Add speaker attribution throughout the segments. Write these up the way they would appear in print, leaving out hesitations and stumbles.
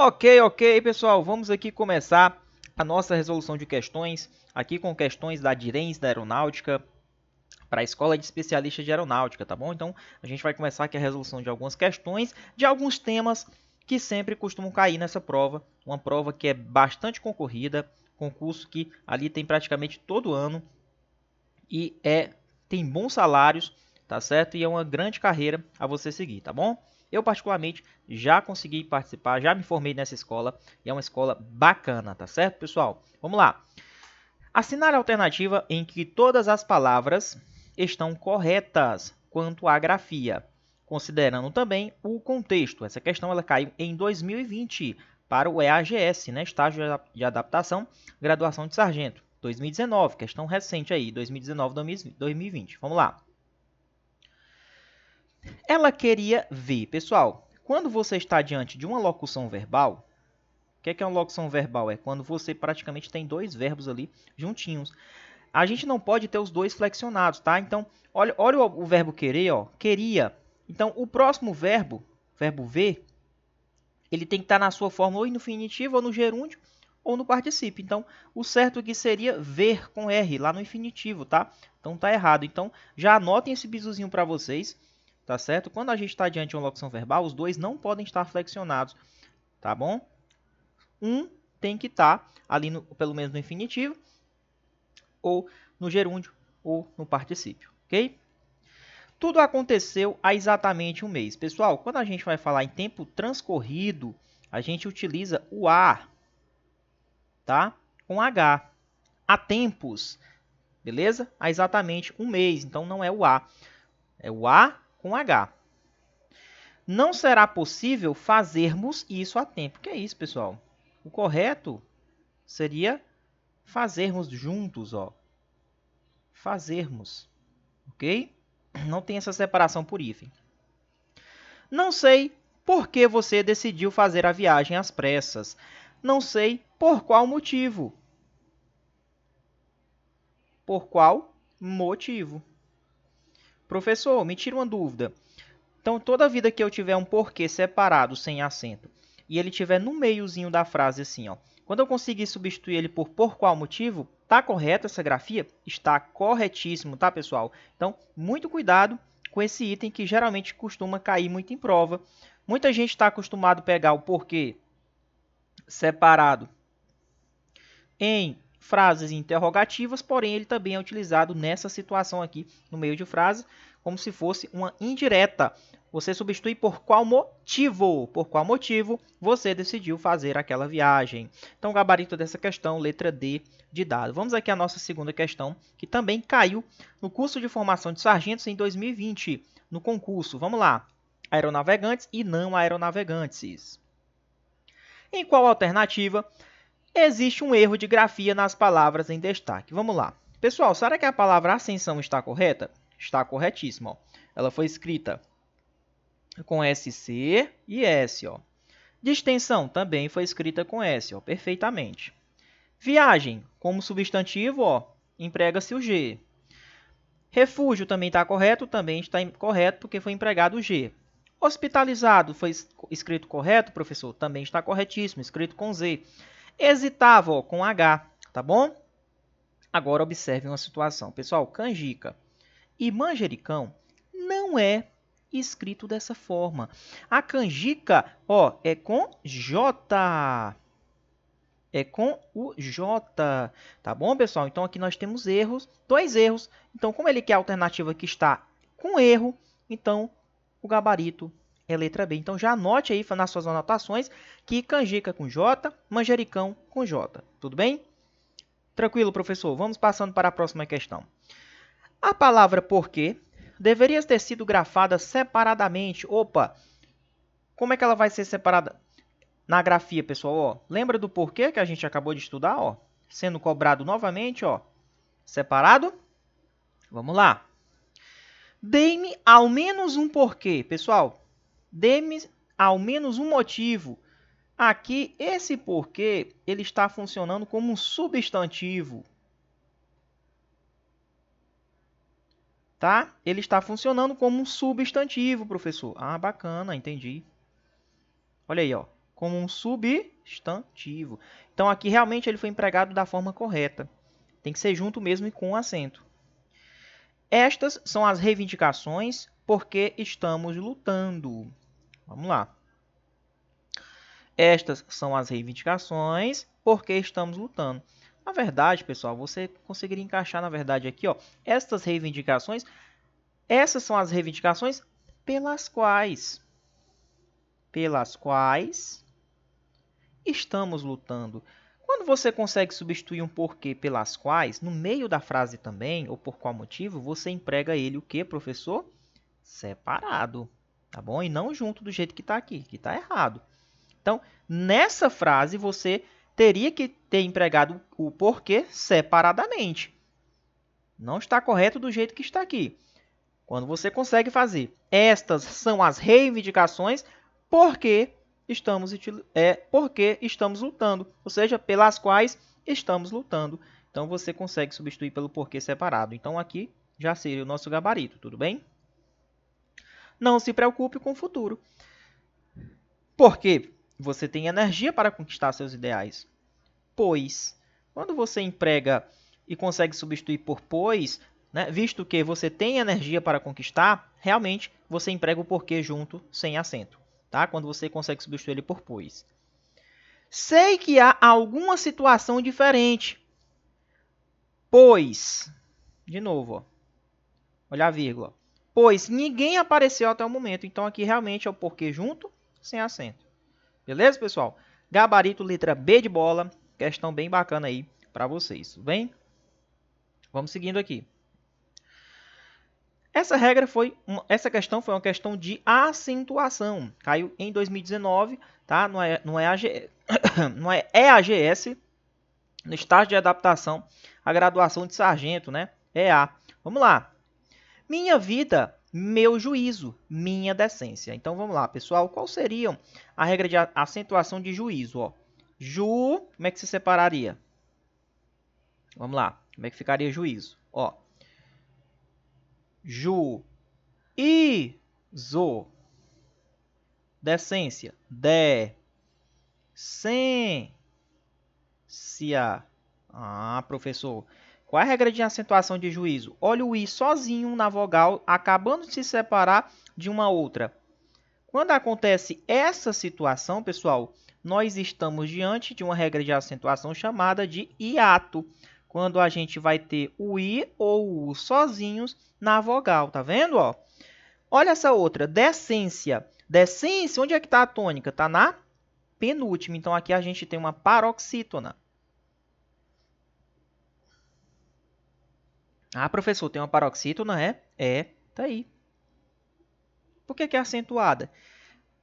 Speaker 1: Ok, pessoal, vamos aqui começar a nossa resolução de questões, aqui com questões da DIRENS da Aeronáutica, para a Escola de Especialistas de Aeronáutica, tá bom? Então, a gente vai começar aqui a resolução de algumas questões, de alguns temas que sempre costumam cair nessa prova, uma prova que é bastante concorrida, concurso que ali tem praticamente todo ano, e tem bons salários, tá certo? E é uma grande carreira a você seguir, tá bom? Eu, particularmente, já consegui participar, já me formei nessa escola e é uma escola bacana, tá certo, pessoal? Vamos lá. Assinar a alternativa em que todas as palavras estão corretas quanto à grafia, considerando também o contexto. Essa questão ela caiu em 2020 para o EAGS, né? Estágio de adaptação, graduação de sargento. 2019, questão recente aí, 2019-2020. Vamos lá. Ela queria ver. Pessoal, quando você está diante de uma locução verbal, o que é uma locução verbal? É quando você praticamente tem dois verbos ali juntinhos. A gente não pode ter os dois flexionados, tá? Então, olha o verbo querer, ó. Queria. Então, o próximo verbo, verbo ver, ele tem que estar na sua forma ou no infinitivo, ou no gerúndio, ou no particípio. Então, o certo aqui seria ver com R, lá no infinitivo, tá? Então, tá errado. Então, já anotem esse bisuzinho para vocês, tá certo? Quando a gente está diante de uma locução verbal, os dois não podem estar flexionados, tá bom? Um tem que estar ali, pelo menos no infinitivo, ou no gerúndio, ou no particípio, ok? Tudo aconteceu há exatamente um mês. Pessoal, quando a gente vai falar em tempo transcorrido, a gente utiliza o a, tá? Com H. Há tempos, beleza? Há exatamente um mês, então não é o a. É o a com H. Não será possível fazermos isso a tempo. O que é isso, pessoal? O correto seria fazermos juntos, ó. Fazermos, ok? Não tem essa separação por hífen. Não sei por que você decidiu fazer a viagem às pressas. Não sei por qual motivo. Por qual motivo? Professor, me tira uma dúvida. Então, toda vida que eu tiver um porquê separado, sem acento, e ele tiver no meiozinho da frase assim, ó, quando eu conseguir substituir ele por qual motivo, tá correta essa grafia? Está corretíssimo, tá, pessoal? Então, muito cuidado com esse item que geralmente costuma cair muito em prova. Muita gente está acostumado a pegar o porquê separado em frases interrogativas, porém ele também é utilizado nessa situação aqui, no meio de frase, como se fosse uma indireta. Você substitui por qual motivo? Por qual motivo você decidiu fazer aquela viagem? Então, o gabarito dessa questão, letra D de dado. Vamos aqui à nossa segunda questão, que também caiu no curso de formação de sargentos em 2020, no concurso. Vamos lá. Aeronavegantes e não aeronavegantes. Em qual alternativa existe um erro de grafia nas palavras em destaque? Vamos lá. Pessoal, será que a palavra ascensão está correta? Está corretíssima. Ó. Ela foi escrita com SC e S. Ó. Distensão também foi escrita com S, ó, perfeitamente. Viagem, como substantivo, ó, emprega-se o G. Refúgio também está correto? Também está correto porque foi empregado o G. Hospitalizado foi escrito correto, professor? Também está corretíssimo, escrito com Z. Hesitava, ó, com H, tá bom? Agora observe uma situação. Pessoal, canjica e manjericão não é escrito dessa forma. A canjica, ó, é com J. É com o J, tá bom, pessoal? Então, aqui nós temos erros, dois erros. Então, como ele quer a alternativa que está com erro, então, o gabarito é letra B. Então, já anote aí nas suas anotações que canjica com J, manjericão com J. Tudo bem? Tranquilo, professor. Vamos passando para a próxima questão. A palavra porquê deveria ter sido grafada separadamente. Opa, como é que ela vai ser separada? Na grafia, pessoal, ó, lembra do porquê que a gente acabou de estudar, ó? Sendo cobrado novamente, ó, separado? Vamos lá. Dê-me ao menos um porquê, pessoal. Dê-me ao menos um motivo. Aqui, esse porquê, ele está funcionando como um substantivo. Tá? Ele está funcionando como um substantivo, professor. Ah, bacana, entendi. Olha aí, ó. como um substantivo. Então, aqui realmente ele foi empregado da forma correta. Tem que ser junto mesmo e com acento. Estas são as reivindicações porque estamos lutando. Vamos lá. Estas são as reivindicações porque estamos lutando. Na verdade, pessoal, você conseguiria encaixar, na verdade, aqui, ó, essas reivindicações, essas são as reivindicações pelas quais estamos lutando. Quando você consegue substituir um porquê pelas quais, no meio da frase também, ou por qual motivo, você emprega ele o quê, professor? Separado, tá bom? E não junto do jeito que está aqui, que está errado. Então, nessa frase, você teria que ter empregado o porquê separadamente. Não está correto do jeito que está aqui. Quando você consegue fazer, estas são as reivindicações porque estamos lutando, ou seja, pelas quais estamos lutando. Então, você consegue substituir pelo porquê separado. Então, aqui já seria o nosso gabarito, tudo bem? Não se preocupe com o futuro. Porque você tem energia para conquistar seus ideais. Pois, quando você emprega e consegue substituir por pois, né, visto que você tem energia para conquistar, realmente você emprega o porquê junto, sem acento. Tá? Quando você consegue substituir ele por pois. Sei que há alguma situação diferente. Pois, de novo, ó, olha a vírgula. Pois ninguém apareceu até o momento. Então, aqui realmente é o porquê junto, sem acento. Beleza, pessoal? Gabarito, letra B de bola. Questão bem bacana aí para vocês, tudo bem? Vamos seguindo aqui. Essa questão foi uma questão de acentuação. Caiu em 2019, tá? Não é EAGS, no estágio de adaptação à graduação de sargento, né? EA. Vamos lá. Minha vida, meu juízo, minha decência. Então vamos lá, pessoal. Qual seria a regra de acentuação de juízo? Ó? Como é que se separaria? Vamos lá. Como é que ficaria juízo? Ó. Juízo. Decência. Decência. Ah, professor. Qual é a regra de acentuação de juízo? Olha o i sozinho na vogal, acabando de se separar de uma outra. Quando acontece essa situação, pessoal, nós estamos diante de uma regra de acentuação chamada de hiato. Quando a gente vai ter o i ou o u sozinhos na vogal, tá vendo? Ó? Olha essa outra, decência. Decência, onde é que está a tônica? Está na penúltima. Então, aqui a gente tem uma paroxítona. Ah, professor, tem uma paroxítona, é? É, tá aí. Por que é acentuada?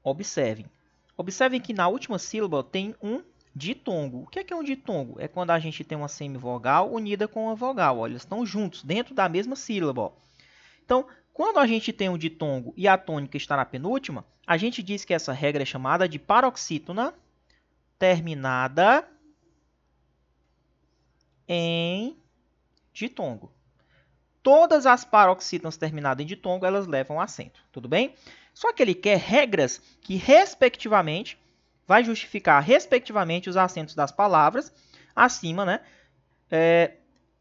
Speaker 1: Observem. Observem que na última sílaba tem um ditongo. O que é um ditongo? É quando a gente tem uma semivogal unida com uma vogal. Olha, eles estão juntos, dentro da mesma sílaba. Ó. Então, quando a gente tem um ditongo e a tônica está na penúltima, a gente diz que essa regra é chamada de paroxítona terminada em ditongo. Todas as paroxítonas terminadas em ditongo, elas levam acento, tudo bem? Só que ele quer regras que, respectivamente, vai justificar, respectivamente, os acentos das palavras acima, né?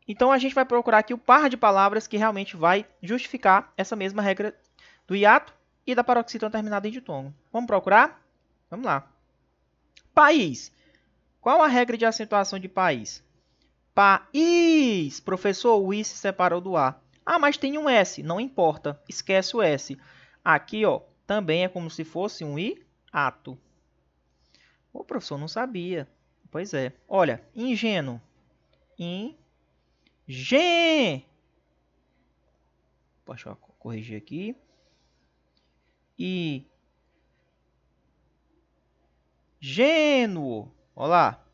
Speaker 1: Então, a gente vai procurar aqui o par de palavras que realmente vai justificar essa mesma regra do hiato e da paroxítona terminada em ditongo. Vamos procurar? Vamos lá. País. Qual a regra de acentuação de país? País. Professor, o I se separou do A. Ah, mas tem um S. Não importa. Esquece o S. Aqui, ó, também é como se fosse um hiato. O professor não sabia. Pois é. Olha, ingênuo. Deixa eu corrigir aqui. Ingênuo. Olha lá.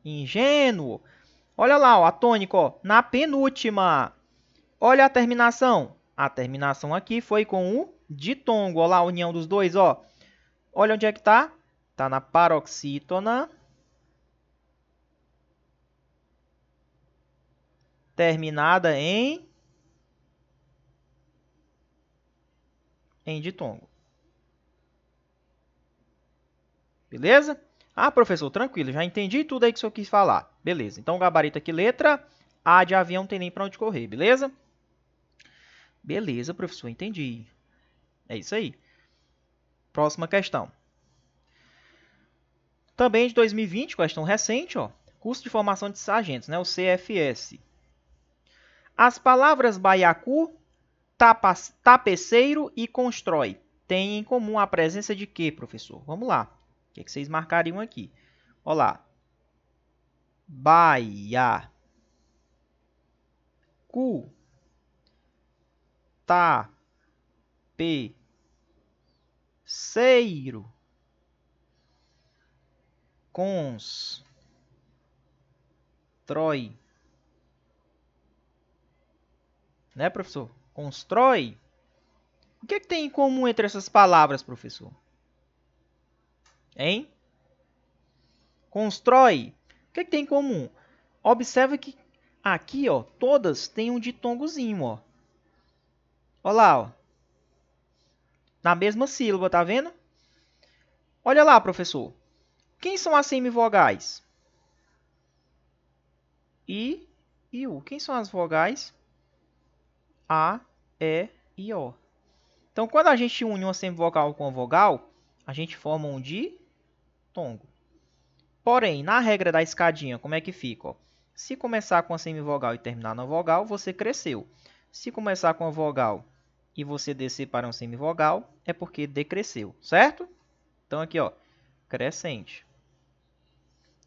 Speaker 1: Ingênuo. Olha lá, ó, a tônica, ó, na penúltima. Olha a terminação. A terminação aqui foi com o ditongo. Olha lá a união dos dois, ó. Olha onde é que está. Está na paroxítona. Terminada em ditongo. Beleza? Ah, professor, tranquilo, já entendi tudo aí que o senhor quis falar. Beleza, então o gabarito aqui, letra A de avião, não tem nem para onde correr, beleza? Beleza, professor, entendi. É isso aí. Próxima questão. Também de 2020, questão recente, ó. Curso de formação de sargentos, né? O CFS. As palavras baiacu, tapeceiro e constrói têm em comum a presença de quê, professor? Vamos lá. O que é que vocês marcariam aqui? Olha lá. Baiacu, tapeceiro, constrói. Né, professor? Constrói. O que é que tem em comum entre essas palavras, professor? Hein? Constrói. O que é que tem em comum? Observa que aqui, ó, todas têm um ditongozinho, ó. Olha lá, ó. Na mesma sílaba, tá vendo? Olha lá, professor. Quem são as semivogais? I e U. Quem são as vogais? A, E e O. Então, quando a gente une uma semivogal com uma vogal, a gente forma um ditongo. Porém, na regra da escadinha, como é que fica? Ó? Se começar com a semivogal e terminar na vogal, você cresceu. Se começar com a vogal e você descer para uma semivogal, é porque decresceu, certo? Então, aqui, ó, crescente.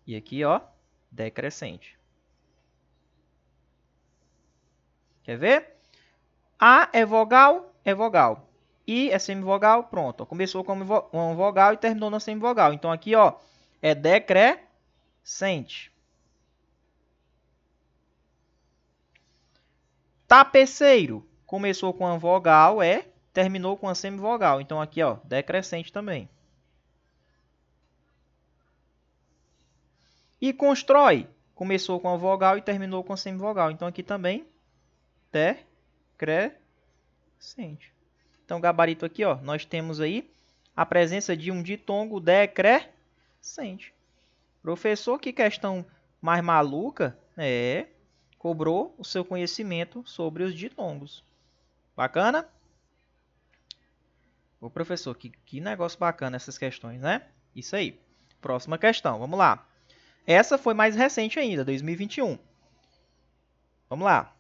Speaker 1: E aqui, ó, decrescente. Quer ver? A é vogal, é vogal. I é semivogal, pronto. Ó, começou com uma vogal e terminou na semivogal. Então, aqui, ó, é decrescente. Tapeceiro. Começou com uma vogal, terminou com uma semivogal. Então, aqui, ó, decrescente também. E constrói. Começou com a vogal e terminou com a semivogal. Então, aqui também, decrescente. Então, gabarito aqui, ó, nós temos aí a presença de um ditongo decrescente. Professor, que questão mais maluca, cobrou o seu conhecimento sobre os ditongos. Bacana? Ô, professor, que negócio bacana essas questões, né? Isso aí. Próxima questão, vamos lá. Essa foi mais recente ainda, 2021. Vamos lá.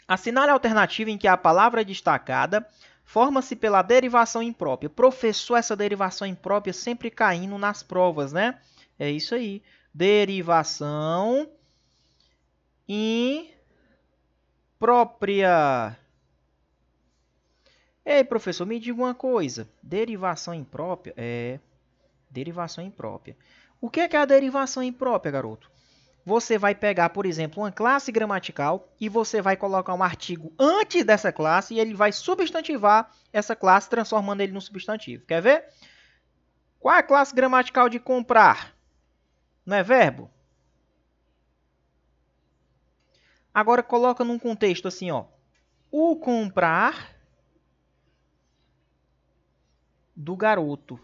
Speaker 1: Assinale a alternativa em que a palavra destacada forma-se pela derivação imprópria. Professor, essa derivação imprópria sempre caindo nas provas, né? É isso aí. Derivação imprópria. Ei, professor, me diga uma coisa. Derivação imprópria? Derivação imprópria. O que é a derivação imprópria, garoto? Você vai pegar, por exemplo, uma classe gramatical e você vai colocar um artigo antes dessa classe e ele vai substantivar essa classe, transformando ele num substantivo. Quer ver? Qual é a classe gramatical de comprar? Não é verbo? Agora coloca num contexto assim, ó. O comprar do garoto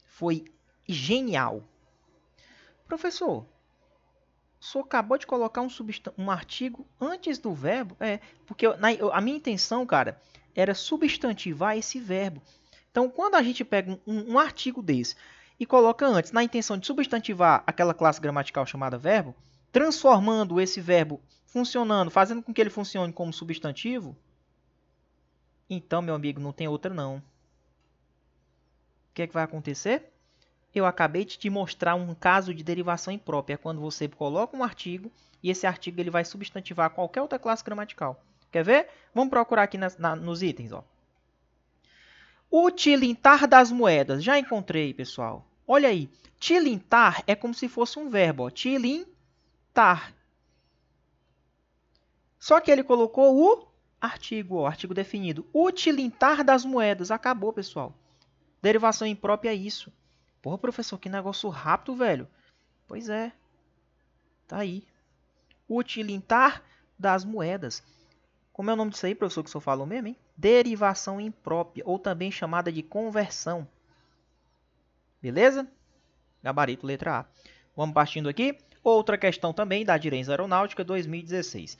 Speaker 1: foi genial. Professor, o senhor acabou de colocar um artigo antes do verbo? Porque a minha intenção, cara, era substantivar esse verbo. Então, quando a gente pega um artigo desse e coloca antes, na intenção de substantivar aquela classe gramatical chamada verbo, transformando esse verbo funcionando, fazendo com que ele funcione como substantivo, então, meu amigo, não tem outra não. O que é que vai acontecer? Eu acabei de te mostrar um caso de derivação imprópria, é quando você coloca um artigo e esse artigo ele vai substantivar qualquer outra classe gramatical. Quer ver? Vamos procurar aqui nos itens. Ó. O tilintar das moedas. Já encontrei, pessoal. Olha aí. Tilintar é como se fosse um verbo. Ó. Tilintar. Só que ele colocou o artigo, ó, artigo definido. O tilintar das moedas. Acabou, pessoal. Derivação imprópria é isso. Porra, professor, que negócio rápido, velho. Pois é. Tá aí. O tilintar das moedas. Como é o nome disso aí, professor, que o senhor falou mesmo, hein? derivação imprópria, ou também chamada de conversão. Beleza? Gabarito letra A. Vamos partindo aqui. Outra questão também da Direção Aeronáutica 2016.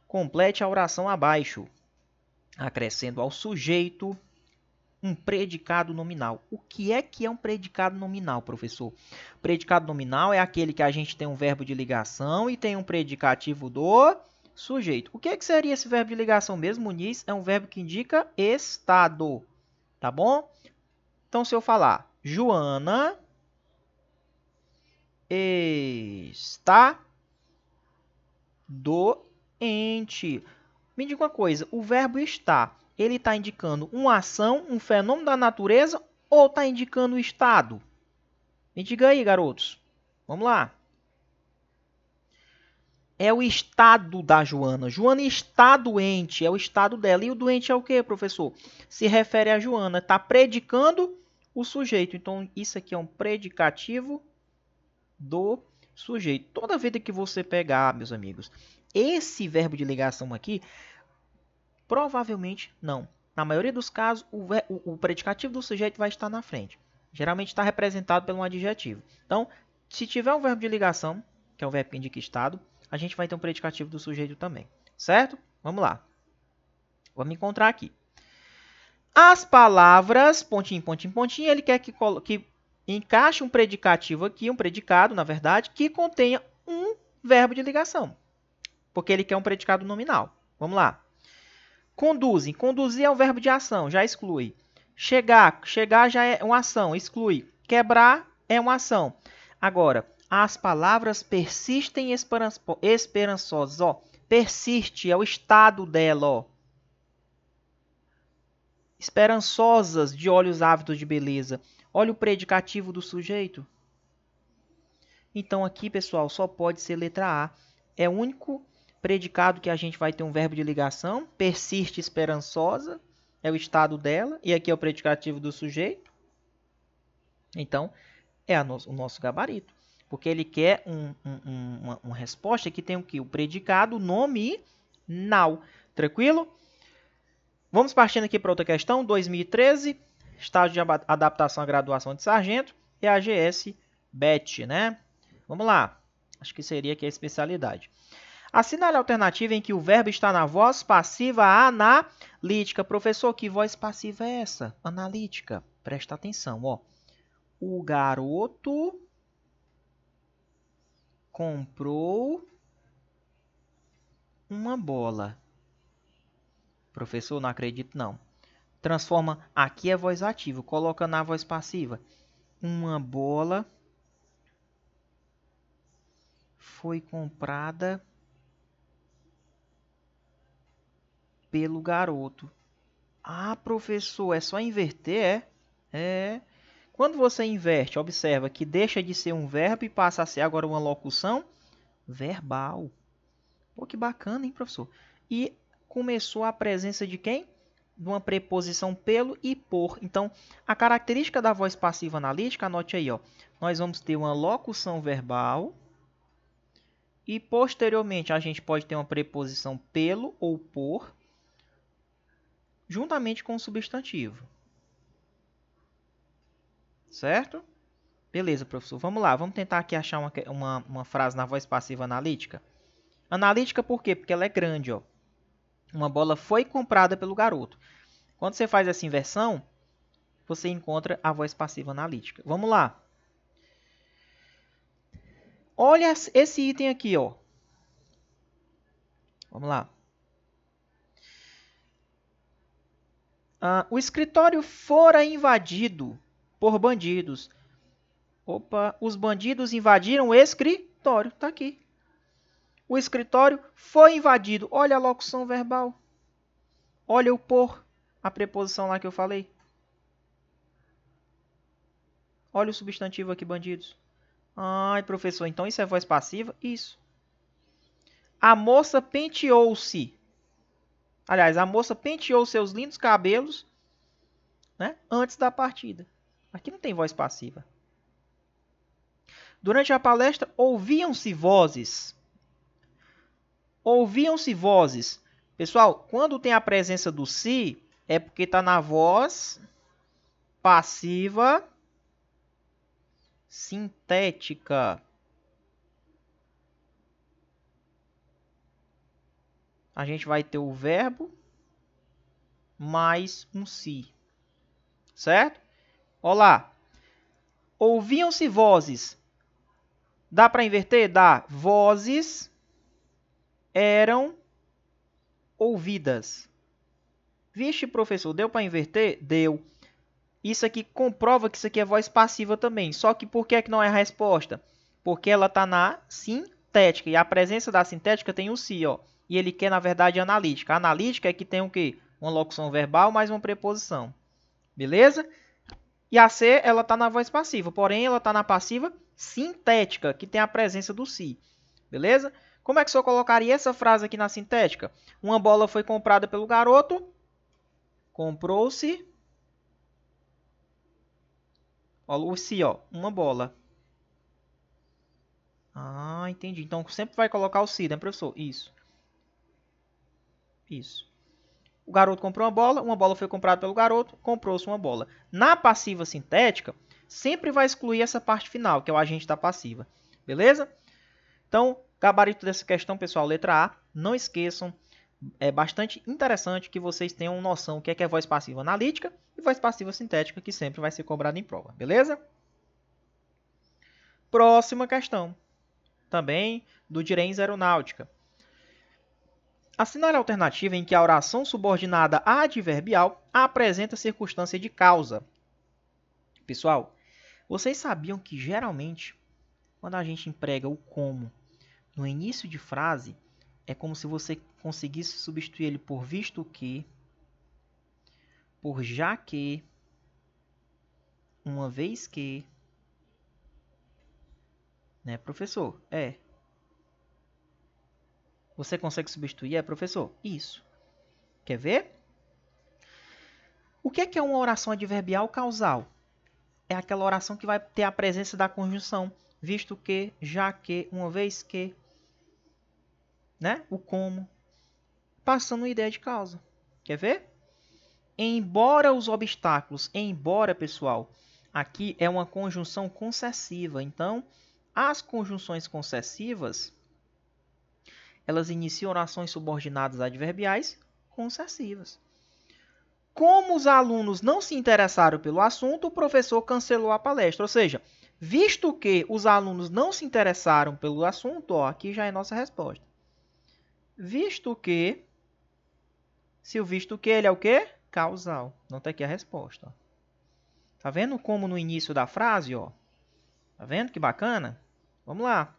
Speaker 1: Complete a oração abaixo, acrescendo ao sujeito um predicado nominal. O que é um predicado nominal, professor? Predicado nominal é aquele que a gente tem um verbo de ligação e tem um predicativo do sujeito. O que seria esse verbo de ligação mesmo, Muniz? É um verbo que indica estado, tá bom? Então, se eu falar Joana está doente. Me diga uma coisa, o verbo está, ele está indicando uma ação, um fenômeno da natureza ou está indicando o estado? Me diga aí, garotos. Vamos lá. É o estado da Joana. Joana está doente, é o estado dela. E o doente é o quê, professor? Se refere a Joana, está predicando o sujeito. Então, isso aqui é um predicativo do sujeito. Toda vez que você pegar, meus amigos, esse verbo de ligação aqui, provavelmente não. Na maioria dos casos, o predicativo do sujeito vai estar na frente. Geralmente está representado por um adjetivo. Então, se tiver um verbo de ligação, que é o verbo que indica estado, a gente vai ter um predicativo do sujeito também. Certo? Vamos lá. Vamos encontrar aqui. As palavras, pontinho, pontinho, pontinho, ele quer que encaixe um predicativo aqui, um predicado, na verdade, que contenha um verbo de ligação. Porque ele quer um predicado nominal. Vamos lá. Conduzem. Conduzir é um verbo de ação, já exclui. Chegar. Chegar já é uma ação, exclui. Quebrar é uma ação. Agora, as palavras persistem esperançosas. Ó, persiste é o estado dela. Ó. Esperançosas, de olhos ávidos de beleza. Olha o predicativo do sujeito. Então, aqui, pessoal, só pode ser letra A. É o único predicado que a gente vai ter um verbo de ligação. Persiste esperançosa. É o estado dela. E aqui é o predicativo do sujeito. Então, é o nosso gabarito. Porque ele quer uma resposta que tem o quê? O predicado nominal. Tranquilo? Vamos partindo aqui para outra questão. 2013, estágio de adaptação à graduação de sargento. E a AGS BET, né? Vamos lá. Acho que seria aqui a especialidade. Assinale a alternativa em que o verbo está na voz passiva analítica. Professor, que voz passiva é essa? Analítica. Presta atenção, ó. O garoto comprou uma bola. Professor, não acredito não. Transforma aqui é voz ativa, coloca na voz passiva. Uma bola foi comprada pelo garoto. Ah, professor, é só inverter, é? É. Quando você inverte, observa que deixa de ser um verbo e passa a ser agora uma locução verbal. Pô, que bacana, hein, professor? E começou a presença de quem? De uma preposição pelo e por. Então, a característica da voz passiva analítica, anote aí, ó. Nós vamos ter uma locução verbal e, posteriormente, a gente pode ter uma preposição pelo ou por, juntamente com o substantivo. Certo? Beleza, professor. Vamos lá. Vamos tentar aqui achar uma frase na voz passiva analítica. Analítica por quê? Porque ela é grande, ó. Uma bola foi comprada pelo garoto. Quando você faz essa inversão, você encontra a voz passiva analítica. Vamos lá. Olha esse item aqui, ó. Vamos lá. O escritório fora invadido por bandidos. Opa, os bandidos invadiram o escritório. Tá aqui. O escritório foi invadido. Olha a locução verbal. Olha o por, a preposição lá que eu falei. Olha o substantivo aqui, bandidos. Ai, professor, então isso é voz passiva? Isso. A moça penteou-se. Aliás, a moça penteou seus lindos cabelos, né, antes da partida. Aqui não tem voz passiva. Durante a palestra, ouviam-se vozes. Ouviam-se vozes. Pessoal, quando tem a presença do se, é porque está na voz passiva sintética. A gente vai ter o verbo mais um se. Certo? Olá. Ouviam-se vozes. Dá para inverter? Dá. Vozes eram ouvidas. Vixe, professor, deu para inverter? Deu. Isso aqui comprova que isso aqui é voz passiva também. Só que por que não é a resposta? Porque ela está na sintética. E a presença da sintética tem o si, ó. E ele quer, na verdade, analítica. A analítica é que tem o quê? Uma locução verbal mais uma preposição. Beleza? E a C, ela está na voz passiva. Porém, ela está na passiva sintética, que tem a presença do si. Beleza? Como é que o senhor colocaria essa frase aqui na sintética? Uma bola foi comprada pelo garoto. Comprou-se. Olha o si, ó. Uma bola. Ah, entendi. Então, sempre vai colocar o si, né, professor? Isso. Isso. O garoto comprou uma bola foi comprada pelo garoto, comprou-se uma bola. Na passiva sintética, sempre vai excluir essa parte final, que é o agente da passiva. Beleza? Então, gabarito dessa questão, pessoal, letra A. Não esqueçam, é bastante interessante que vocês tenham noção do que é voz passiva analítica e voz passiva sintética, que sempre vai ser cobrada em prova. Beleza? Próxima questão. Também do Direns Aeronáutica. Assinale a alternativa em que a oração subordinada adverbial apresenta circunstância de causa. Pessoal, vocês sabiam que geralmente, quando a gente emprega o como no início de frase, é como se você conseguisse substituir ele por visto que, por já que, uma vez que. Né, professor? É. Você consegue substituir? É, professor? Isso. Quer ver? O que é uma oração adverbial causal? É aquela oração que vai ter a presença da conjunção. Visto que, já que, uma vez que. Né? O como. Passando uma ideia de causa. Quer ver? Embora os obstáculos, embora, pessoal, aqui é uma conjunção concessiva. Então, as conjunções concessivas, elas iniciam orações subordinadas adverbiais concessivas. Como os alunos não se interessaram pelo assunto, o professor cancelou a palestra. Ou seja, visto que os alunos não se interessaram pelo assunto, ó, aqui já é nossa resposta. Visto que, se o visto que ele é o quê? Causal. Não está aqui a resposta. Ó. Tá vendo como no início da frase, ó? Tá vendo que bacana? Vamos lá.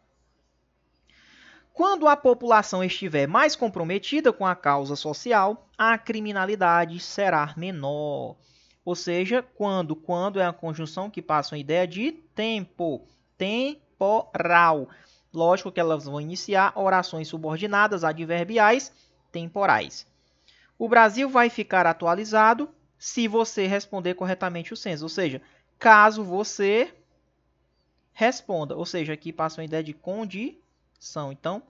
Speaker 1: Quando a população estiver mais comprometida com a causa social, a criminalidade será menor. Ou seja, quando é a conjunção que passa uma ideia de tempo, temporal. Lógico que elas vão iniciar orações subordinadas adverbiais temporais. O Brasil vai ficar atualizado se você responder corretamente o censo. Ou seja, caso você responda. Ou seja, aqui passa uma ideia de condição. Então,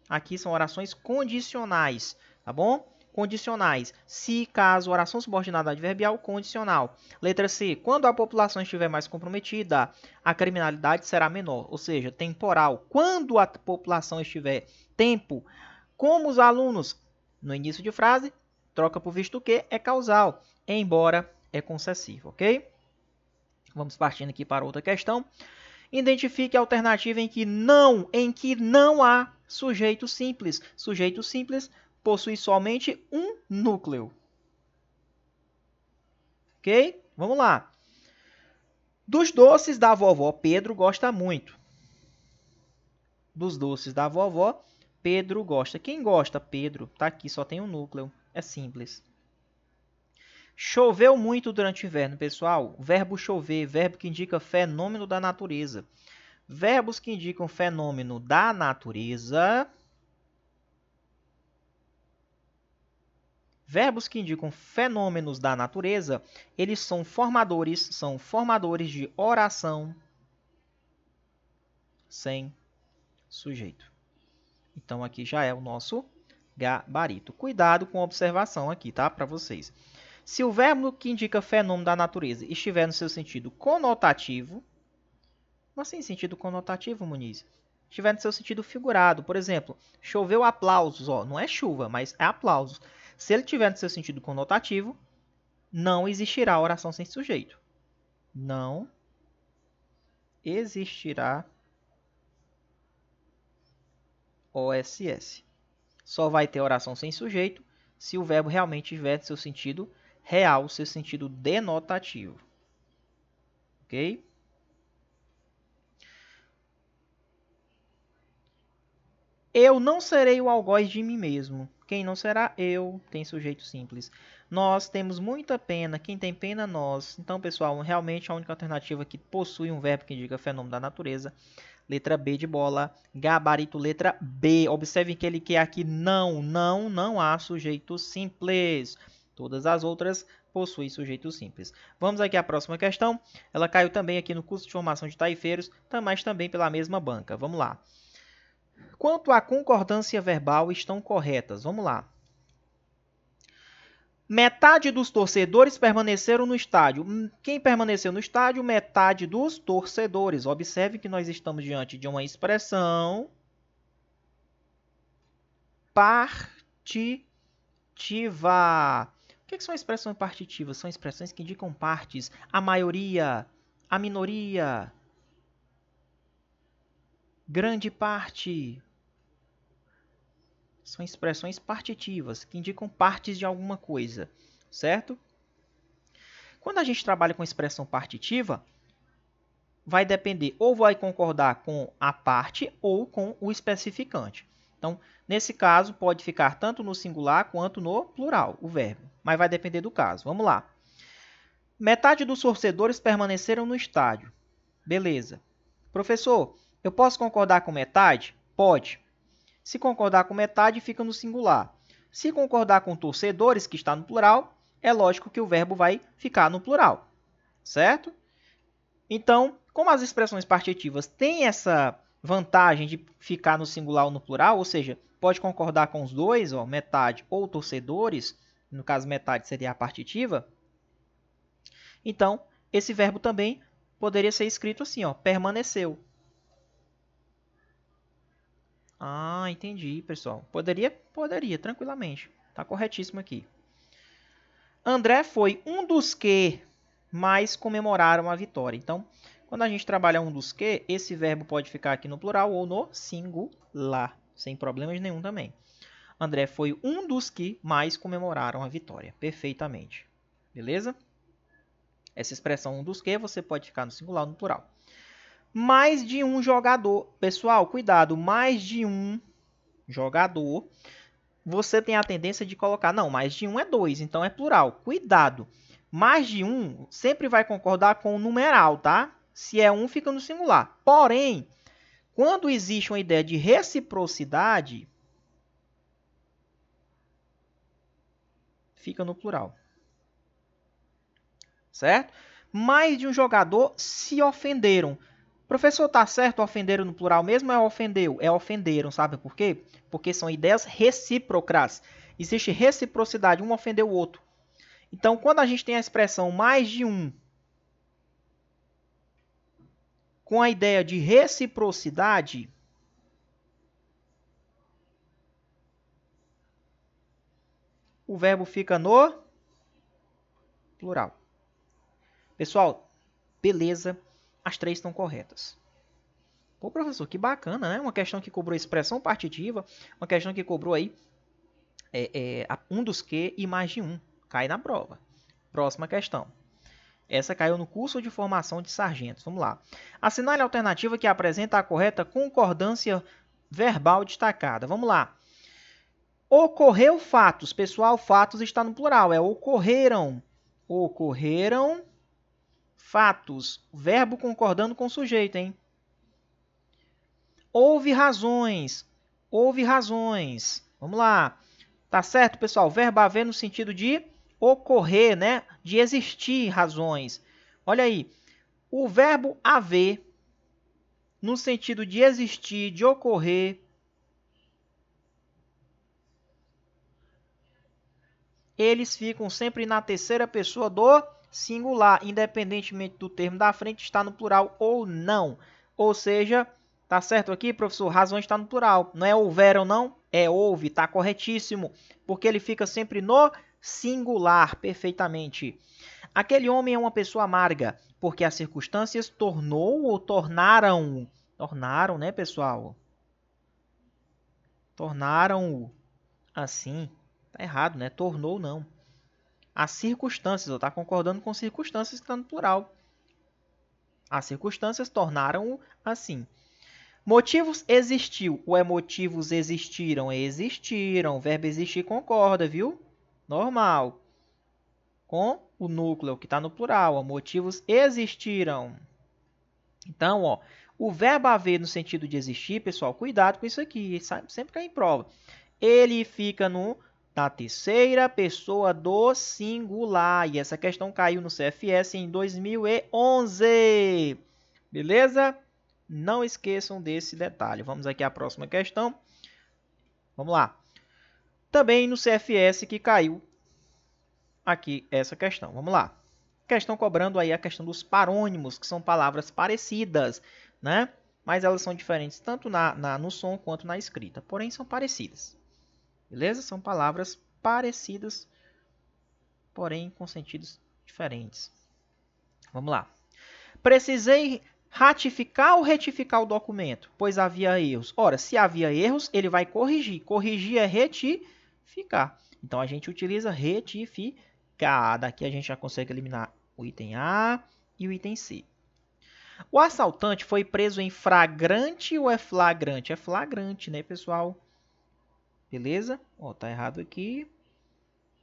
Speaker 1: aqui são orações condicionais, tá bom? Condicionais. Se, caso, oração subordinada adverbial, condicional. Letra C. Quando a população estiver mais comprometida, a criminalidade será menor. Ou seja, temporal. Quando a população estiver tempo, como os alunos, no início de frase, troca por visto que é causal, embora é concessivo, ok? Vamos partindo aqui para outra questão. Identifique a alternativa em que não há sujeito simples. Sujeito simples possui somente um núcleo. Ok? Vamos lá. Dos doces da vovó, Pedro gosta muito. Dos doces da vovó, Pedro gosta. Quem gosta? Pedro. Tá aqui, só tem um núcleo. É simples. Choveu muito durante o inverno, pessoal. Verbo chover, verbo que indica fenômeno da natureza. Verbos que indicam fenômeno da natureza. Verbos que indicam fenômenos da natureza, eles são formadores de oração sem sujeito. Então, aqui já é o nosso gabarito. Cuidado com a observação aqui, tá? Para vocês. Se o verbo que indica fenômeno da natureza estiver no seu sentido conotativo, como assim sentido conotativo, Muniz? Estiver no seu sentido figurado, por exemplo, choveu aplausos, ó, não é chuva, mas é aplausos. Se ele estiver no seu sentido conotativo, não existirá oração sem sujeito. Não existirá OSS. Só vai ter oração sem sujeito se o verbo realmente tiver seu sentido real, seu sentido denotativo. Ok? Eu não serei o algoz de mim mesmo. Quem não será? Eu. Tem sujeito simples. Nós temos muita pena. Quem tem pena? Nós. Então, pessoal, realmente a única alternativa que possui um verbo que indica fenômeno da natureza. Letra B de bola. Gabarito, letra B. Observem que ele quer aqui não há sujeito simples. Todas as outras possuem sujeito simples. Vamos aqui à próxima questão. Ela caiu também aqui no curso de formação de taifeiros, mas também pela mesma banca. Vamos lá. Quanto à concordância verbal, estão corretas. Vamos lá. Metade dos torcedores permaneceram no estádio. Quem permaneceu no estádio? Metade dos torcedores. Observe que nós estamos diante de uma expressão partitiva. O que são expressões partitivas? São expressões que indicam partes. A maioria, a minoria, grande parte. São expressões partitivas, que indicam partes de alguma coisa, certo? Quando a gente trabalha com expressão partitiva, vai depender ou vai concordar com a parte ou com o especificante. Então, nesse caso, pode ficar tanto no singular quanto no plural, o verbo. Mas vai depender do caso. Vamos lá. Metade dos torcedores permaneceram no estádio. Beleza. Professor, eu posso concordar com metade? Pode. Se concordar com metade, fica no singular. Se concordar com torcedores, que está no plural, é lógico que o verbo vai ficar no plural, certo? Então, como as expressões partitivas têm essa vantagem de ficar no singular ou no plural, ou seja, pode concordar com os dois, ó, metade ou torcedores, no caso metade seria a partitiva, então esse verbo também poderia ser escrito assim, ó, permaneceu. Ah, entendi, pessoal. Poderia, tranquilamente. Tá corretíssimo aqui. André foi um dos que mais comemoraram a vitória. Então, quando a gente trabalha um dos que, esse verbo pode ficar aqui no plural ou no singular, sem problemas nenhum também. André foi um dos que mais comemoraram a vitória. Perfeitamente. Beleza? Essa expressão um dos que, você pode ficar no singular ou no plural. Mais de um jogador. Pessoal, cuidado. Mais de um jogador. Você tem a tendência de colocar, não, mais de um é dois, então é plural. Cuidado. Mais de um sempre vai concordar com o numeral, tá? Se é um, fica no singular. Porém, quando existe uma ideia de reciprocidade, fica no plural. Certo? Mais de um jogador se ofenderam. Professor, tá certo ofenderam no plural mesmo ou é ofendeu? É ofenderam, sabe por quê? Porque são ideias recíprocas. Existe reciprocidade, um ofendeu o outro. Então, quando a gente tem a expressão mais de um com a ideia de reciprocidade, o verbo fica no plural. Pessoal, beleza, as três estão corretas. Pô, professor, que bacana, né? Uma questão que cobrou expressão partitiva, uma questão que cobrou aí um dos que e mais de um. Cai na prova. Próxima questão. Essa caiu no curso de formação de sargentos. Vamos lá. Assinale a alternativa que apresenta a correta concordância verbal destacada. Vamos lá. Ocorreu fatos. Pessoal, fatos está no plural. É ocorreram. Ocorreram fatos. Verbo concordando com o sujeito, hein? Houve razões. Houve razões. Vamos lá. Tá certo, pessoal? Verbo haver no sentido de ocorrer, né? De existir razões. Olha aí. O verbo haver, no sentido de existir, de ocorrer, eles ficam sempre na terceira pessoa do singular, independentemente do termo da frente estar no plural ou não. Ou seja, tá certo aqui, professor? Razões está no plural. Não é houveram, não? É houve, tá corretíssimo. Porque ele fica sempre no singular, perfeitamente. Aquele homem é uma pessoa amarga, porque as circunstâncias tornou ou tornaram. Tornaram, né, pessoal? Tornaram-o assim. Tá errado, né? Tornou, não. As circunstâncias, tá concordando com circunstâncias que está no plural. As circunstâncias tornaram-o assim. Motivos existiu. Ou é motivos existiram? É existiram. O verbo existir concorda, viu? Normal. Com o núcleo, que está no plural. Ó, motivos existiram. Então, ó, o verbo haver no sentido de existir, pessoal, cuidado com isso aqui. Sempre cai em prova. Ele fica na terceira pessoa do singular. E essa questão caiu no CFS em 2011. Beleza? Não esqueçam desse detalhe. Vamos aqui à próxima questão. Vamos lá. Também no CFS que caiu aqui essa questão. Vamos lá. Questão cobrando aí a questão dos parônimos, que são palavras parecidas, né? Mas elas são diferentes tanto no som quanto na escrita. Porém, são parecidas. Beleza? São palavras parecidas, porém com sentidos diferentes. Vamos lá. Precisei ratificar ou retificar o documento, pois havia erros. Ora, se havia erros, ele vai corrigir. Corrigir é retificar. Então, a gente utiliza retificar. Daqui a gente já consegue eliminar o item A e o item C. O assaltante foi preso em flagrante ou é flagrante? É flagrante, né, pessoal? Beleza? Ó, tá errado aqui.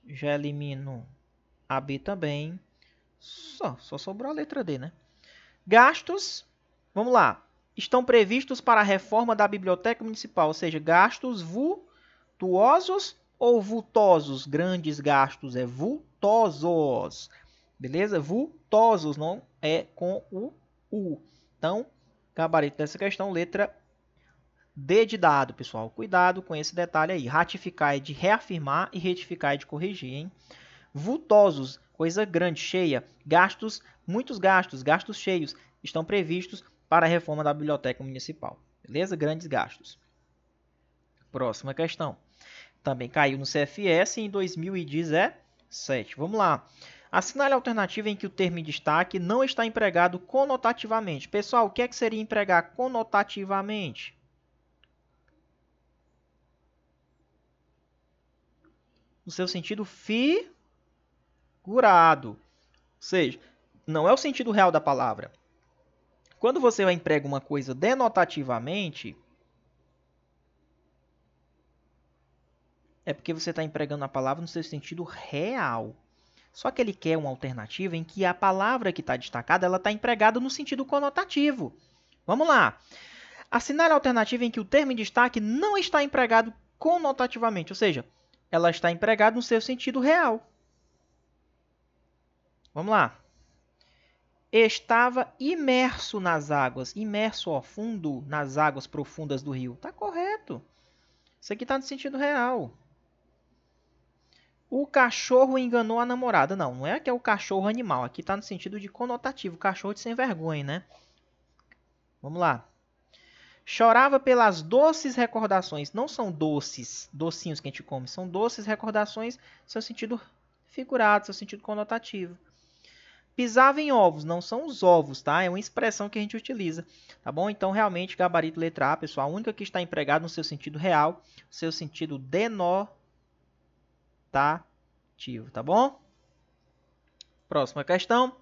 Speaker 1: Já elimino a B também. Só sobrou a letra D, né? Gastos, vamos lá. Estão previstos para a reforma da biblioteca municipal, ou seja, gastos vultuosos ou vultosos? Grandes gastos é vultosos. Beleza? Vultosos, não é com o U. Então, gabarito dessa questão, letra D de dado, pessoal. Cuidado com esse detalhe aí. Ratificar é de reafirmar e retificar é de corrigir, hein? Vultosos, coisa grande, cheia. Gastos, muitos gastos, gastos cheios, estão previstos para a reforma da biblioteca municipal. Beleza? Grandes gastos. Próxima questão. Também caiu no CFS em 2017. Vamos lá. Assinale a alternativa em que o termo em destaque não está empregado conotativamente. Pessoal, o que é que seria empregar conotativamente? No seu sentido figurado. Ou seja, não é o sentido real da palavra. Quando você emprega uma coisa denotativamente, é porque você está empregando a palavra no seu sentido real. Só que ele quer uma alternativa em que a palavra que está destacada ela está empregada no sentido conotativo. Vamos lá. Assinale a alternativa em que o termo em destaque não está empregado conotativamente, ou seja, ela está empregada no seu sentido real. Vamos lá. Estava imerso nas águas. Imerso ao fundo nas águas profundas do rio. Está correto. Isso aqui está no sentido real. O cachorro enganou a namorada. Não, não é que é o cachorro animal. Aqui está no sentido de conotativo. Cachorro de sem vergonha, né? Vamos lá. Chorava pelas doces recordações. Não são doces, docinhos que a gente come. São doces recordações, seu sentido figurado, seu sentido conotativo. Pisava em ovos. Não são os ovos, tá? É uma expressão que a gente utiliza. Tá bom? Então, realmente, gabarito letra A, pessoal. A única que está empregada no seu sentido real, seu sentido denotativo. Tá bom? Próxima questão.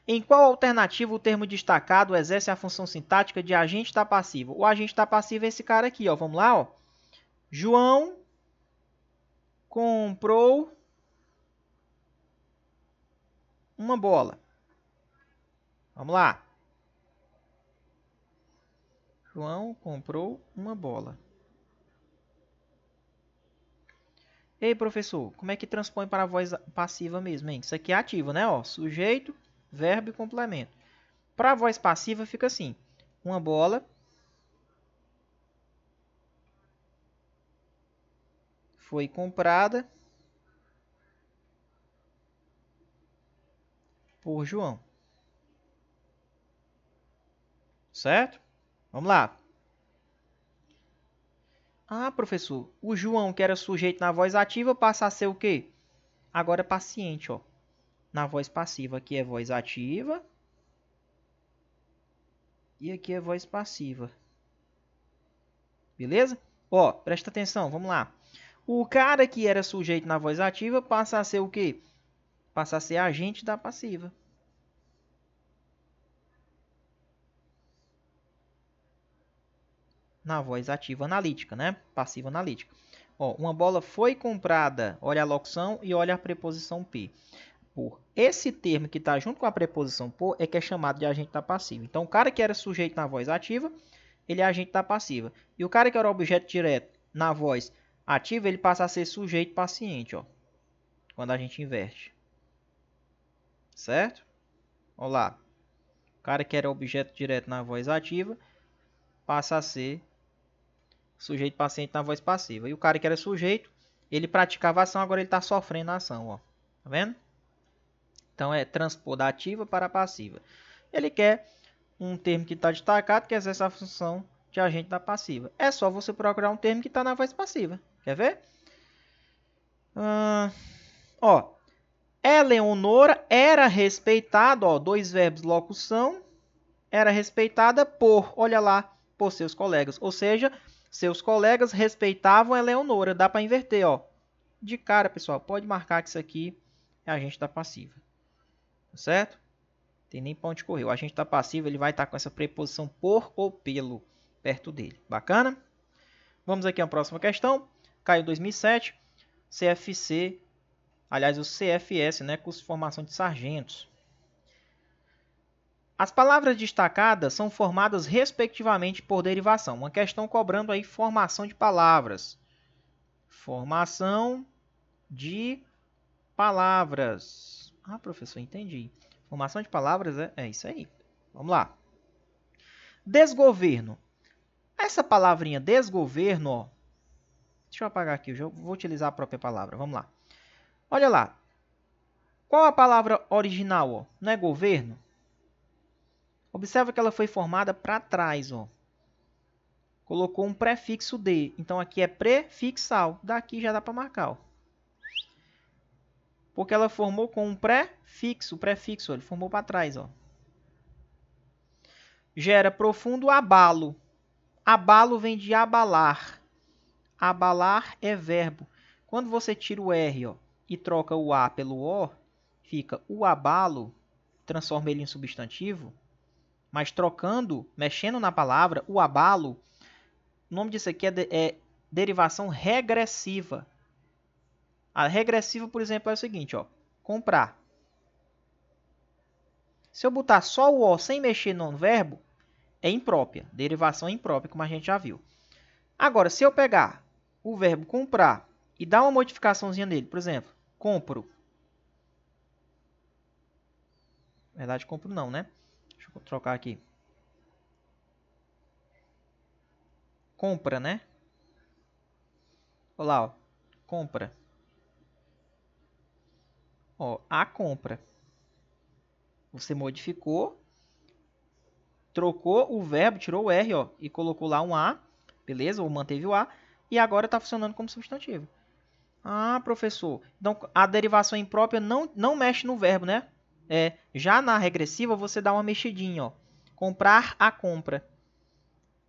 Speaker 1: Em qual alternativa o termo destacado exerce a função sintática de agente da passiva? O agente da passiva é esse cara aqui, ó. Vamos lá, ó. João comprou uma bola. Vamos lá. João comprou uma bola. Ei, professor, como é que transpõe para a voz passiva mesmo, hein? Isso aqui é ativo, né? Ó, sujeito, verbo e complemento. Para a voz passiva fica assim. Uma bola foi comprada por João. Certo? Vamos lá. Ah, professor, o João, que era sujeito na voz ativa, passa a ser o quê? Agora paciente, ó. Na voz passiva. Aqui é voz ativa. E aqui é voz passiva. Beleza? Ó, presta atenção, vamos lá. O cara que era sujeito na voz ativa passa a ser o quê? Passa a ser agente da passiva. Na voz ativa analítica, né? Passiva analítica. Ó, uma bola foi comprada. Olha a locução e olha a preposição P. Por. Esse termo que está junto com a preposição por é que é chamado de agente da passiva. Então, o cara que era sujeito na voz ativa, ele é agente da passiva. E o cara que era objeto direto na voz ativa, ele passa a ser sujeito paciente, ó. Quando a gente inverte. Certo? Olha lá. O cara que era objeto direto na voz ativa, passa a ser sujeito paciente na voz passiva. E o cara que era sujeito, ele praticava a ação, agora ele está sofrendo a ação, ó. Tá vendo? Então, é transpor da ativa para a passiva. Ele quer um termo que está destacado, que exerce a função de agente da passiva. É só você procurar um termo que está na voz passiva. Quer ver? Ó, Eleonora era respeitada, ó, dois verbos locução, era respeitada por, olha lá, por seus colegas. Ou seja, seus colegas respeitavam Eleonora. Dá para inverter, ó. De cara, pessoal, pode marcar que isso aqui é agente da passiva. Certo? Tem nem pra onde correr. O agente da passiva ele vai estar com essa preposição por ou pelo perto dele. Bacana? Vamos aqui à próxima questão. Caiu 2007. CFC, aliás, o CFS, né? Curso de Formação de Sargentos. As palavras destacadas são formadas respectivamente por derivação. Uma questão cobrando aí formação de palavras. Formação de palavras. Ah, professor, entendi. Formação de palavras é isso aí. Vamos lá. Desgoverno. Essa palavrinha desgoverno, ó. Deixa eu apagar aqui, eu já vou utilizar a própria palavra. Vamos lá. Olha lá. Qual a palavra original, ó? Não é governo? Observa que ela foi formada para trás, ó. Colocou um prefixo de. Então aqui é prefixal. Daqui já dá para marcar, ó. Porque ela formou com um prefixo. O prefixo, ó, ele formou para trás, ó. Gera profundo abalo. Abalo vem de abalar. Abalar é verbo. Quando você tira o R, ó, e troca o A pelo O, fica o abalo, transforma ele em substantivo, mas trocando, mexendo na palavra, o abalo, o nome disso aqui é derivação regressiva. A regressiva, por exemplo, é o seguinte, ó, comprar. Se eu botar só o O sem mexer no verbo, é imprópria, derivação imprópria, como a gente já viu. Agora, se eu pegar o verbo comprar e dar uma modificaçãozinha nele, por exemplo, compro. Na verdade, compro não, né? Deixa eu trocar aqui. Compra, né? Olha lá, ó. Compra. Ó, a compra. Você modificou, trocou o verbo, tirou o R, ó, e colocou lá um A, beleza? Ou manteve o A, e agora está funcionando como substantivo. Ah, professor, então a derivação imprópria não mexe no verbo, né? Já na regressiva você dá uma mexidinha, ó. Comprar a compra.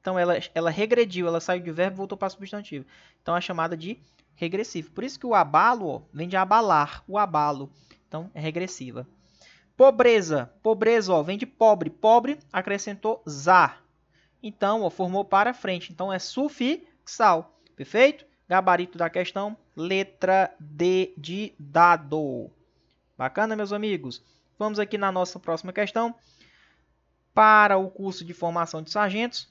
Speaker 1: Então ela regrediu, ela saiu de verbo e voltou para substantivo. Então é chamada de regressiva. Por isso que o abalo, ó, vem de abalar, o abalo. Então é regressiva. Pobreza. Pobreza, ó, vem de pobre. Pobre acrescentou za. Então, ó, formou para frente. Então, é sufixal. Perfeito? Gabarito da questão, letra D de dado. Bacana, meus amigos? Vamos aqui na nossa próxima questão. Para o curso de formação de sargentos,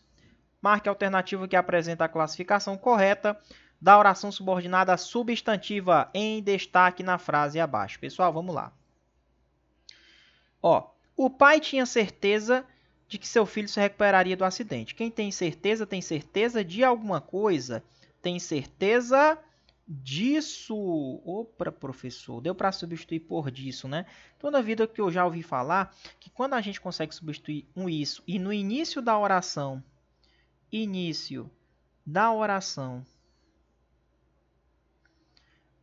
Speaker 1: marque a alternativa que apresenta a classificação correta da oração subordinada substantiva em destaque na frase abaixo. Pessoal, vamos lá. Ó, o pai tinha certeza de que seu filho se recuperaria do acidente. Quem tem certeza de alguma coisa, tem certeza disso. Opa, professor, deu para substituir por disso, né? Toda vida que eu já ouvi falar que quando a gente consegue substituir um isso e no início da oração,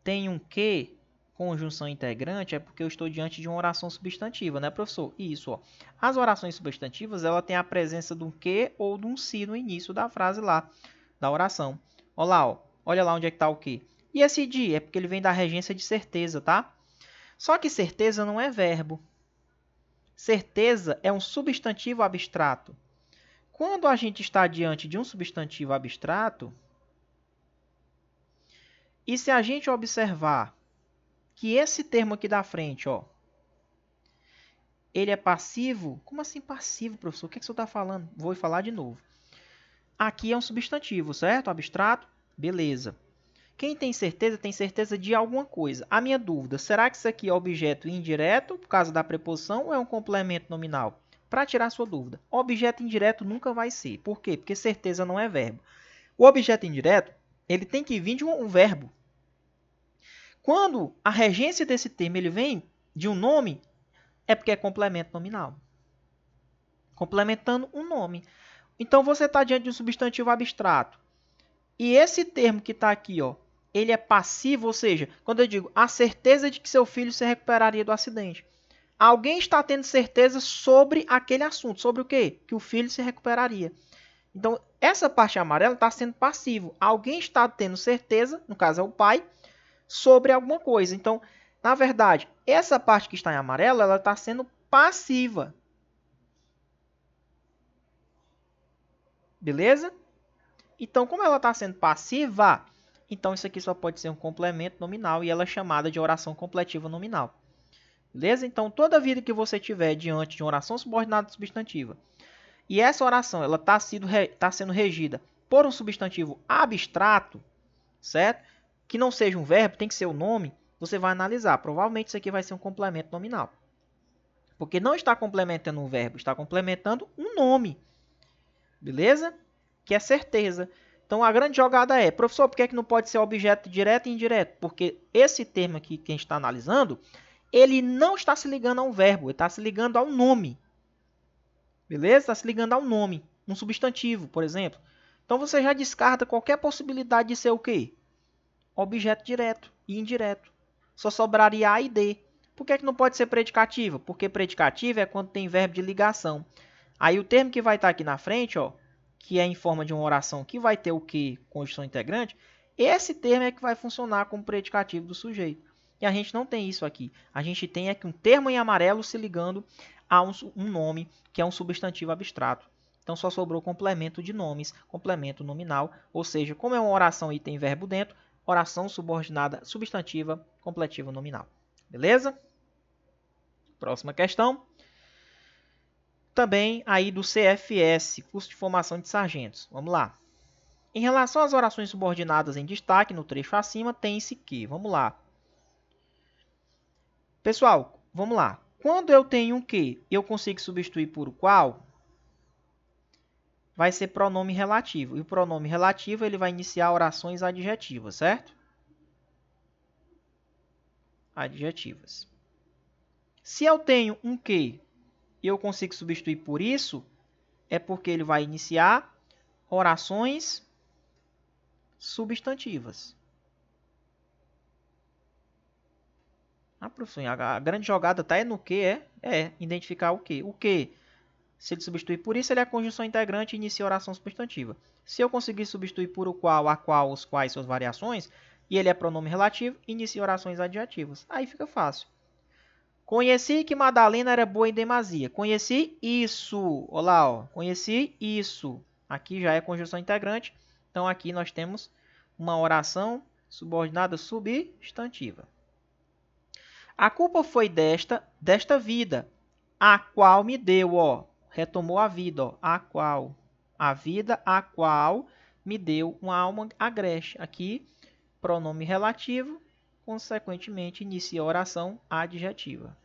Speaker 1: tem um que, conjunção integrante, é porque eu estou diante de uma oração substantiva, né, professor? Isso, ó. As orações substantivas, ela tem a presença de um que ou de um se no início da frase lá, da oração. Olha lá, ó. Olha lá onde é que está o que. E esse de é porque ele vem da regência de certeza, tá? Só que certeza não é verbo. Certeza é um substantivo abstrato. Quando a gente está diante de um substantivo abstrato, e se a gente observar que esse termo aqui da frente, ó, ele é passivo? Como assim passivo, professor? O que, é que o senhor está falando? Vou falar de novo. Aqui é um substantivo, certo? Abstrato? Beleza. Quem tem certeza de alguma coisa. A minha dúvida, será que isso aqui é objeto indireto, por causa da preposição, ou é um complemento nominal? Para tirar sua dúvida, objeto indireto nunca vai ser. Por quê? Porque certeza não é verbo. O objeto indireto, ele tem que vir de um verbo. Quando a regência desse termo ele vem de um nome, é porque é complemento nominal. Complementando um nome. Então, você está diante de um substantivo abstrato. E esse termo que está aqui, ó, ele é passivo, ou seja, quando eu digo a certeza de que seu filho se recuperaria do acidente. Alguém está tendo certeza sobre aquele assunto. Sobre o quê? Que o filho se recuperaria. Então, essa parte amarela está sendo passivo. Alguém está tendo certeza, no caso é o pai, sobre alguma coisa. Então, na verdade, essa parte que está em amarelo, ela está sendo passiva. Beleza? Então, como ela está sendo passiva, então isso aqui só pode ser um complemento nominal e ela é chamada de oração completiva nominal. Beleza? Então, toda vida que você tiver diante de uma oração subordinada substantiva e essa oração ela está sendo regida por um substantivo abstrato, certo? Que não seja um verbo, tem que ser o nome, você vai analisar. Provavelmente isso aqui vai ser um complemento nominal. Porque não está complementando um verbo, está complementando um nome. Beleza? Que é certeza. Então, a grande jogada é, professor, por que não pode ser objeto direto e indireto? Porque esse termo aqui que a gente está analisando, ele não está se ligando a um verbo, ele está se ligando a um nome. Beleza? Está se ligando a um nome, um substantivo, por exemplo. Então, você já descarta qualquer possibilidade de ser o quê? Objeto direto e indireto. Só sobraria A e D. Por que não pode ser predicativo? Porque predicativo é quando tem verbo de ligação. Aí o termo que vai estar aqui na frente, ó, que é em forma de uma oração que vai ter o que, conjunção integrante, esse termo é que vai funcionar como predicativo do sujeito. E a gente não tem isso aqui. A gente tem aqui um termo em amarelo se ligando a um nome, que é um substantivo abstrato. Então só sobrou complemento de nomes, complemento nominal, ou seja, como é uma oração e tem verbo dentro, oração subordinada substantiva completiva nominal. Beleza? Próxima questão. Também aí do CFS, curso de formação de sargentos. Vamos lá. Em relação às orações subordinadas em destaque, no trecho acima, tem-se que. Vamos lá. Pessoal, vamos lá. Quando eu tenho um que e eu consigo substituir por o qual, vai ser pronome relativo. E o pronome relativo ele vai iniciar orações adjetivas, certo? Adjetivas. Se eu tenho um que e eu consigo substituir por isso, é porque ele vai iniciar orações substantivas. Ah, professor, a grande jogada está no que identificar o que. O que, se ele substituir por isso, ele é a conjunção integrante e inicia a oração substantiva. Se eu conseguir substituir por o qual, a qual, os quais, suas variações, e ele é pronome relativo, inicia orações adjetivas. Aí fica fácil. Conheci que Madalena era boa em demasia. Conheci isso. Olá, ó. Conheci isso. Aqui já é conjunção integrante. Então, aqui nós temos uma oração subordinada substantiva. A culpa foi desta vida, a qual me deu, ó. Retomou a vida, ó. A qual. A vida, a qual me deu uma alma agreste. Aqui, pronome relativo. Consequentemente, inicia a oração adjetiva.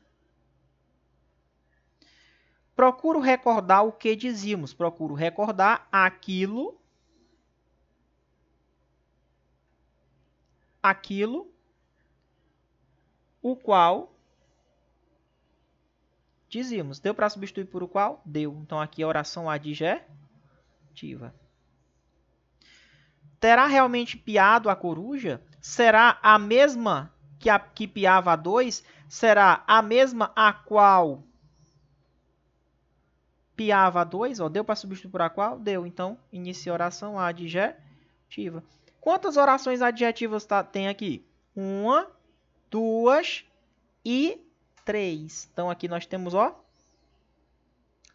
Speaker 1: Procuro recordar o que dizíamos. Procuro recordar aquilo aquilo o qual dizíamos. Deu para substituir por o qual? Deu. Então, aqui a oração adjetiva. Terá realmente piado a coruja? Será a mesma que piava a 2? Será a mesma a qual piava a 2? Deu para substituir por a qual? Deu. Então, inicia a oração adjetiva. Quantas orações adjetivas tem aqui? 1, 2 e 3. Então, aqui nós temos,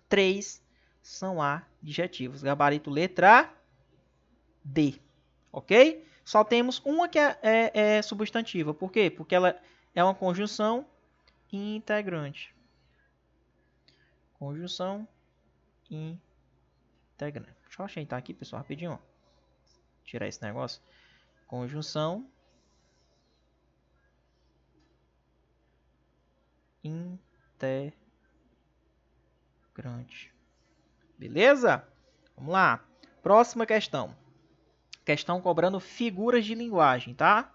Speaker 1: 3 são adjetivos. Gabarito letra D. Ok? Só temos uma que é substantiva. Por quê? Porque ela é uma conjunção integrante. Conjunção integrante. Deixa eu ajeitar aqui, pessoal, rapidinho. Tirar esse negócio. Conjunção integrante. Beleza? Vamos lá. Próxima questão. Questão cobrando figuras de linguagem, tá?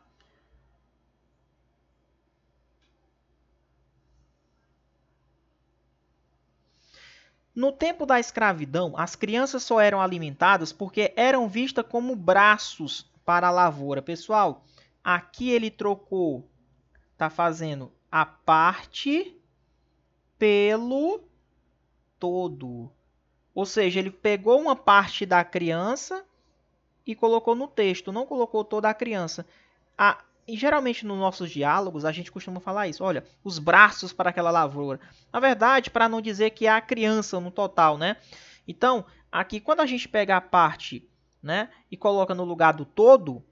Speaker 1: No tempo da escravidão, as crianças só eram alimentadas porque eram vistas como braços para a lavoura. Pessoal, aqui ele trocou, tá fazendo a parte pelo todo. Ou seja, ele pegou uma parte da criança e colocou no texto, não colocou toda a criança. E geralmente nos nossos diálogos a gente costuma falar isso. Olha, os braços para aquela lavoura. Na verdade, para não dizer que é a criança no total, né? Então, aqui quando a gente pega a parte, né, e coloca no lugar do todo,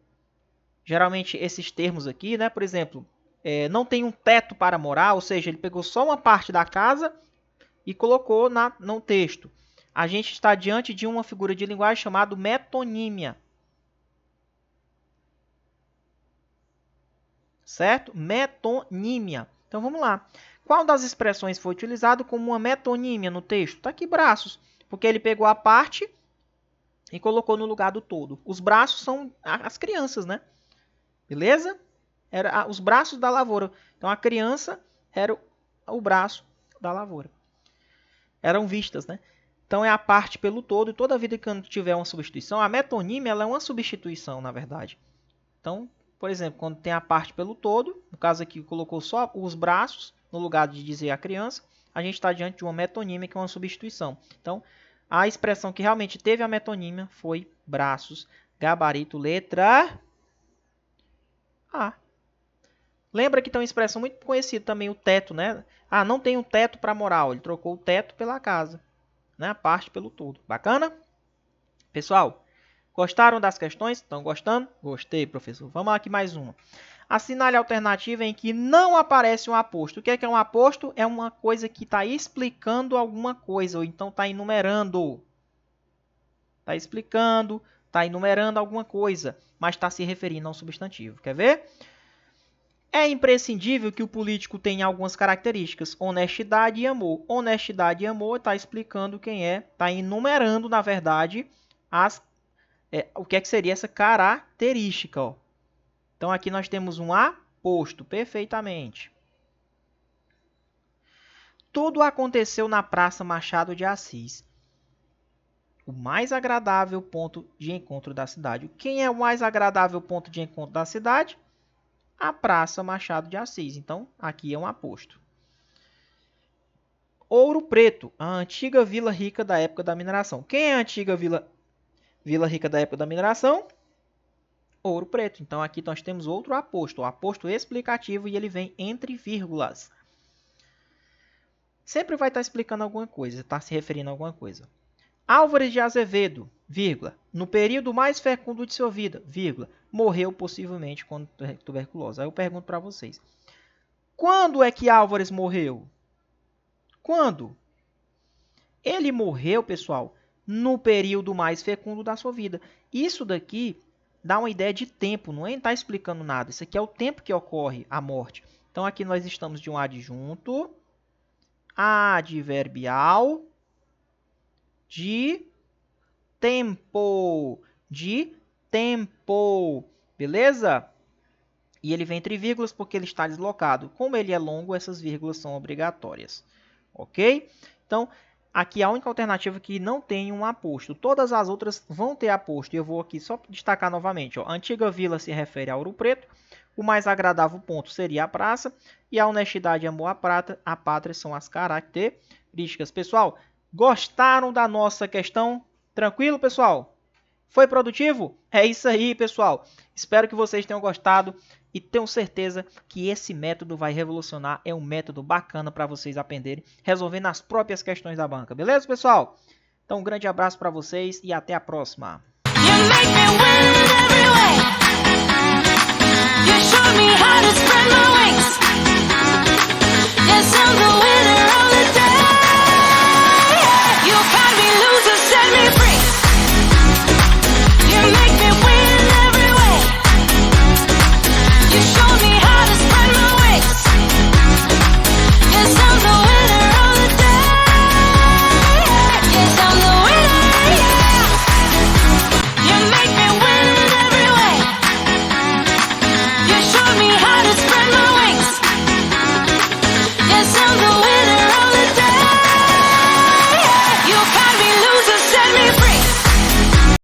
Speaker 1: geralmente esses termos aqui, né, por exemplo, não tem um teto para morar, ou seja, ele pegou só uma parte da casa e colocou no texto. A gente está diante de uma figura de linguagem chamada metonímia. Certo? Metonímia. Então vamos lá. Qual das expressões foi utilizado como uma metonímia no texto? Está aqui braços, porque ele pegou a parte e colocou no lugar do todo. Os braços são as crianças, né? Beleza? Era os braços da lavoura. Então a criança era o braço da lavoura. Eram vistas, né? Então é a parte pelo todo, e toda vida que tiver uma substituição, a metonímia ela é uma substituição, na verdade. Então, por exemplo, quando tem a parte pelo todo, no caso aqui colocou só os braços, no lugar de dizer a criança, a gente está diante de uma metonímia, que é uma substituição. Então, a expressão que realmente teve a metonímia foi braços. Gabarito, letra A. Lembra que tem uma expressão muito conhecida também, o teto, né? Não tem um teto para moral. Ele trocou o teto pela casa, né? A parte pelo todo. Bacana? Pessoal, gostaram das questões? Estão gostando? Gostei, professor. Vamos lá aqui mais uma. Assinale a alternativa em que não aparece um aposto. O que é um aposto? É uma coisa que está explicando alguma coisa, ou então está enumerando. Está explicando, está enumerando alguma coisa, mas está se referindo a um substantivo. Quer ver? É imprescindível que o político tenha algumas características, honestidade e amor. Honestidade e amor está explicando quem é, está enumerando, na verdade, o que seria essa característica. Ó. Então, aqui nós temos um aposto, perfeitamente. Tudo aconteceu na Praça Machado de Assis, o mais agradável ponto de encontro da cidade. Quem é o mais agradável ponto de encontro da cidade? A Praça Machado de Assis. Então, aqui é um aposto. Ouro Preto, a antiga vila rica da época da mineração. Quem é a antiga vila rica da época da mineração? Ouro Preto. Então, aqui nós temos outro aposto. O aposto explicativo e ele vem entre vírgulas. Sempre vai estar explicando alguma coisa, está se referindo a alguma coisa. Álvares de Azevedo, vírgula, no período mais fecundo de sua vida, vírgula, morreu possivelmente com tuberculose. Aí eu pergunto para vocês, quando é que Álvares morreu? Quando? Ele morreu, pessoal, no período mais fecundo da sua vida. Isso daqui dá uma ideia de tempo, não está explicando nada. Isso aqui é o tempo que ocorre a morte. Então, aqui nós estamos de um adjunto adverbial de tempo. De tempo. Beleza? E ele vem entre vírgulas porque ele está deslocado. Como ele é longo, essas vírgulas são obrigatórias. Ok? Então, aqui a única alternativa que não tem um aposto. Todas as outras vão ter aposto. E eu vou aqui só destacar novamente. Ó. A antiga vila se refere a Ouro Preto. O mais agradável ponto seria a praça. E a honestidade e amor à pátria são as características. Pessoal, gostaram da nossa questão? Tranquilo, pessoal? Foi produtivo? É isso aí, pessoal. Espero que vocês tenham gostado e tenho certeza que esse método vai revolucionar. É um método bacana para vocês aprenderem, resolvendo as próprias questões da banca. Beleza, pessoal? Então, um grande abraço para vocês e até a próxima. Set me